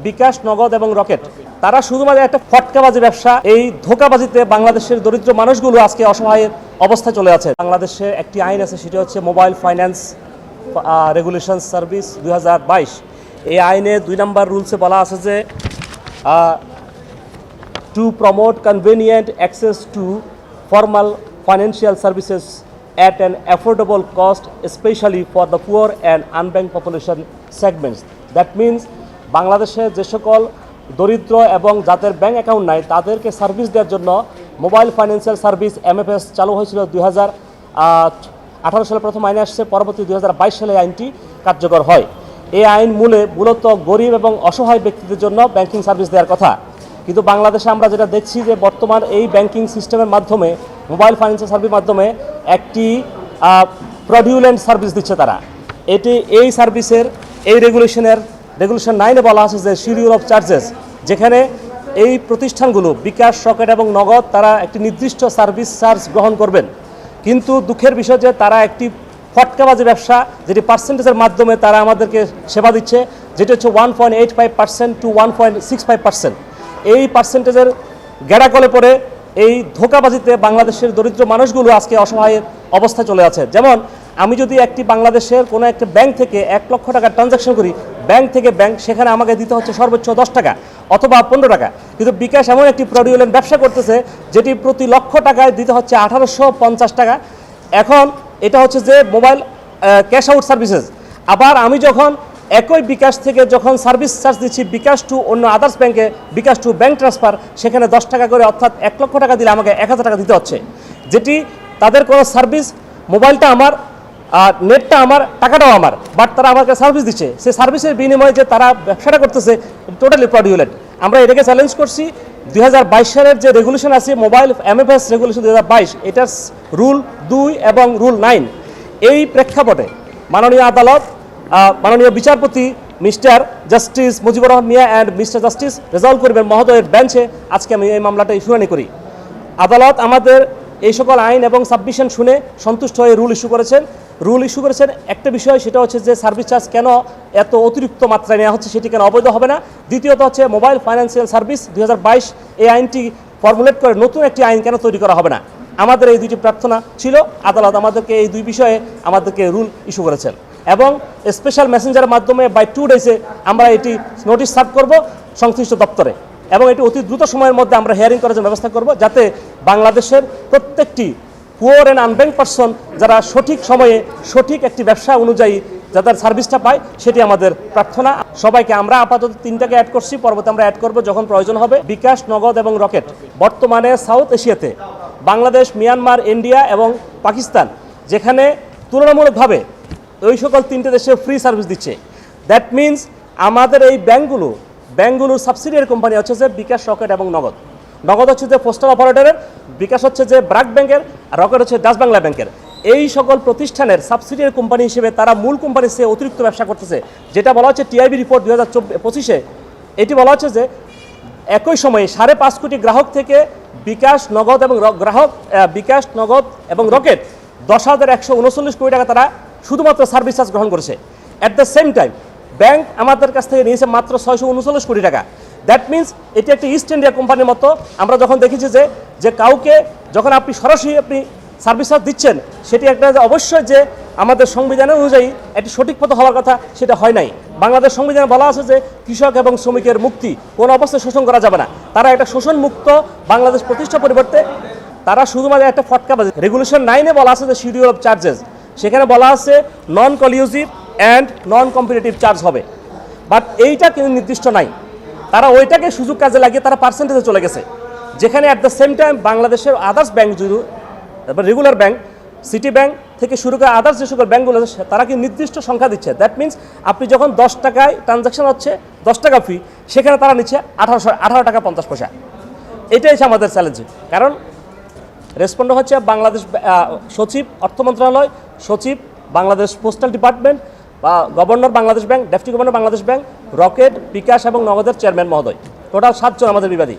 বিকাশ, নগদ এবং রকেট তারা শুধুমাত্র একটা ফটকাবাজি ব্যবসা, এই ধোঁকাবাজিতে বাংলাদেশের দরিদ্র মানুষগুলো আজকে অসহায় অবস্থায় চলে আছে। বাংলাদেশে একটি আইন আছে, সেটি হচ্ছে মোবাইল ফাইন্যান্স রেগুলেশন সার্ভিস 2022। এই আইনে 2 নম্বর রুলসে বলা আছে যে to promote convenient access to formal financial services at an affordable cost, especially for the poor and unbanked population segments. That means বাংলাদেশে যে সকল দরিদ্র এবং যাদের ব্যাংক অ্যাকাউন্ট নাই তাদেরকে সার্ভিস দেওয়ার জন্য মোবাইল ফাইন্যান্সিয়াল সার্ভিস MFS চালু হয়েছিল 2018 সালে প্রথম আইন আসছে, পরবর্তী 2022 সালে আইনটি কার্যকর হয়। এই আইন মূলত গরিব এবং অসহায় ব্যক্তিদের জন্য ব্যাংকিং সার্ভিস দেওয়ার কথা, কিন্তু বাংলাদেশে আমরা যেটা দেখছি যে বর্তমান এই ব্যাংকিং সিস্টেমের মাধ্যমে, মোবাইল ফাইন্যান্সিয়াল সার্ভিস মাধ্যমে একটি ফ্রডুলেন্ট সার্ভিস দিচ্ছে তারা। এই সার্ভিসের এই রেগুলেশন 9-এ বলা আছে যে শিডিউল অফ চার্জেস, যেখানে এই প্রতিষ্ঠানগুলো বিকাশ, রকেট এবং নগদ তারা একটি নির্দিষ্ট সার্ভিস চার্জ গ্রহণ করবেন, কিন্তু দুঃখের বিষয় যে তারা একটি ফটকাবাজি ব্যবসা, যেটি পার্সেন্টেজের মাধ্যমে তারা আমাদেরকে সেবা দিচ্ছে, যেটি হচ্ছে 1.85% to 1.65%। এই পার্সেন্টেজের গেড়াকলে পড়ে এই ধোঁকাবাজিতে বাংলাদেশের দরিদ্র মানুষগুলো আজকে অসহায় অবস্থায় চলে আছে। যেমন আমি যদি একটি বাংলাদেশের কোনো একটা ব্যাংক থেকে 1 লক্ষ টাকা ট্রানজাকশন করি, ব্যাংক থেকে ব্যাংক, সেখানে আমাকে দিতে হচ্ছে সর্বোচ্চ 10 টাকা অথবা 15 টাকা, কিন্তু বিকাশ এমন একটি ফ্রডুলেন্ট ব্যবসা করতেছে যেটি প্রতি লক্ষ টাকায় দিতে হচ্ছে 1850 টাকা। এখন এটা হচ্ছে যে মোবাইল ক্যাশ আউট সার্ভিসেস। আবার আমি যখন একই বিকাশ থেকে যখন সার্ভিস চার্জ দিচ্ছি বিকাশ টু অন্য আদার্স ব্যাংকে, বিকাশ টু ব্যাংক ট্রান্সফার, সেখানে 10 টাকা করে, অর্থাৎ 1 লক্ষ টাকা দিলে আমাকে 1000 টাকা দিতে হচ্ছে, যেটি তাদের কোনো সার্ভিস, মোবাইলটা আমার, নেটটা আমার, টাকাটাও আমার, বাট তারা আমাকে সার্ভিস দিচ্ছে। সেই সার্ভিসের বিনিময়ে যে তারা ব্যবসাটা করতেছে টোটালি ফ্রডুলেন্ট। আমরা এটাকে চ্যালেঞ্জ করছি। 2022 সালের যে রেগুলেশন আছে মোবাইল MFS রেগুলেশন 2022, এটার রুল 2 এবং রুল 9, এই প্রেক্ষাপটে মাননীয় আদালত, মাননীয় বিচারপতি mister justice Mujibur Rahman Mia and mister justice Rezaul করিমের মহোদয়ের বেঞ্চে আজকে আমি এই মামলাটা শুনানি করি। আদালত আমাদের এই সকল আইন এবং সাবমিশন শুনে সন্তুষ্ট হয়ে রুল ইস্যু করেছেন। একটা বিষয়, সেটা হচ্ছে যে সার্ভিস চার্জ কেন এত অতিরিক্ত মাত্রায় নেওয়া হচ্ছে, সেটি কেন অবৈধ হবে না। দ্বিতীয়ত হচ্ছে মোবাইল ফাইন্যান্সিয়াল সার্ভিস 2022, এই আইনটি ফর্মুলেট করে নতুন একটি আইন কেন তৈরি করা হবে না। আমাদের এই দুইটি প্রার্থনা ছিল। আদালত আমাদেরকে এই 2 বিষয়ে আমাদেরকে রুল ইস্যু করেছেন এবং স্পেশাল মেসেঞ্জারের মাধ্যমে বাই 2 ডেজে আমরা এটি নোটিশ সার্ভ করব সংশ্লিষ্ট দপ্তরে, এবং এটি অতি দ্রুত সময়ের মধ্যে আমরা হিয়ারিং করার জন্য ব্যবস্থা করব, যাতে বাংলাদেশের প্রত্যেকটি পুয়ার অ্যান্ড আনব্যাংক পারসন যারা সঠিক সময়ে সঠিক একটি ব্যবসা অনুযায়ী যাদের সার্ভিসটা পায়, সেটি আমাদের প্রার্থনা। সবাইকে আমরা আপাতত 3টাকে অ্যাড করছি, পরবর্তী আমরা অ্যাড করব যখন প্রয়োজন হবে। বিকাশ, নগদ এবং রকেট বর্তমানে সাউথ এশিয়াতে বাংলাদেশ, মিয়ানমার, ইন্ডিয়া এবং পাকিস্তান, যেখানে তুলনামূলকভাবে ওই সকল 3টে দেশে ফ্রি সার্ভিস দিচ্ছে। দ্যাট মিনস আমাদের এই ব্যাংকগুলোর সাবসিডিয়ারি কোম্পানি হচ্ছে যে বিকাশ, রকেট এবং নগদ। নগদ হচ্ছে যে পোস্টাল অপারেটরের, বিকাশ হচ্ছে যে ব্র্যাক ব্যাংকের, রকেট হচ্ছে ডাচ বাংলা ব্যাংকের। এই সকল প্রতিষ্ঠানের সাবসিডিয়ারি কোম্পানি হিসেবে তারা মূল কোম্পানির চেয়ে অতিরিক্ত ব্যবসা করতেছে, যেটা বলা হচ্ছে TIB রিপোর্ট 2025-এ। এটি বলা হচ্ছে যে একই সময়ে 5.5 কোটি গ্রাহক থেকে বিকাশ, নগদ এবং রকেট 10,139 কোটি টাকা তারা শুধুমাত্র সার্ভিস চার্জ গ্রহণ করেছে। At the same time bank আমাদের কাছ থেকে নিয়েছে মাত্র 639 কোটি টাকা। দ্যাট মিনস এটি একটি ইস্ট ইন্ডিয়া কোম্পানির মতো। আমরা যখন দেখেছি যে কাউকে যখন আপনি সরাসরি সার্ভিস চার্জ দিচ্ছেন, সেটি একটা অবশ্যই যে আমাদের সংবিধান অনুযায়ী একটি সঠিক পথ হওয়ার কথা, সেটা হয় নাই। বাংলাদেশ সংবিধানে বলা আছে যে কৃষক এবং শ্রমিকের মুক্তি, কোনো অবস্থায় শোষণ করা যাবে না। তারা একটা শোষণ মুক্ত বাংলাদেশ প্রতিষ্ঠা পরিবর্তে তারা শুধুমাত্র একটা ফটকাবাজি। রেগুলেশন 9-এ বলা আছে যে শিডিউল অফ চার্জেস, সেখানে বলা আছে নন কলিউজিভ অ্যান্ড নন কম্পিটিটিভ চার্জ হবে, বাট এইটা কিন্তু নির্দিষ্ট নাই। তারা ওইটাকে সুযোগ কাজে লাগিয়ে তারা পার্সেন্টেজে চলে গেছে, যেখানে অ্যাট দ্য সেম টাইম বাংলাদেশের others bank, regular bank, city bank থেকে শুরু করে আদার্স যে সকল ব্যাংকগুলো আছে, তারা কি নির্দিষ্ট সংখ্যা দিচ্ছে। দ্যাট মিনস আপনি যখন 10 টাকায় ট্রানজাকশন হচ্ছে, 10 টাকা ফি, সেখানে তারা নিচ্ছে 18 টাকা 50 পয়সা। এটাই হচ্ছে আমাদের চ্যালেঞ্জ। কারণ রেসপন্ড হচ্ছে বাংলাদেশ সচিব, অর্থ মন্ত্রণালয় সচিব, বাংলাদেশ পোস্টাল ডিপার্টমেন্ট, বা governor Bangladesh bank, deputy governor Bangladesh bank, Rocket, bKash এবং নগদের চেয়ারম্যান মহোদয়। টোটাল 7 জন আমাদের বিবাদী।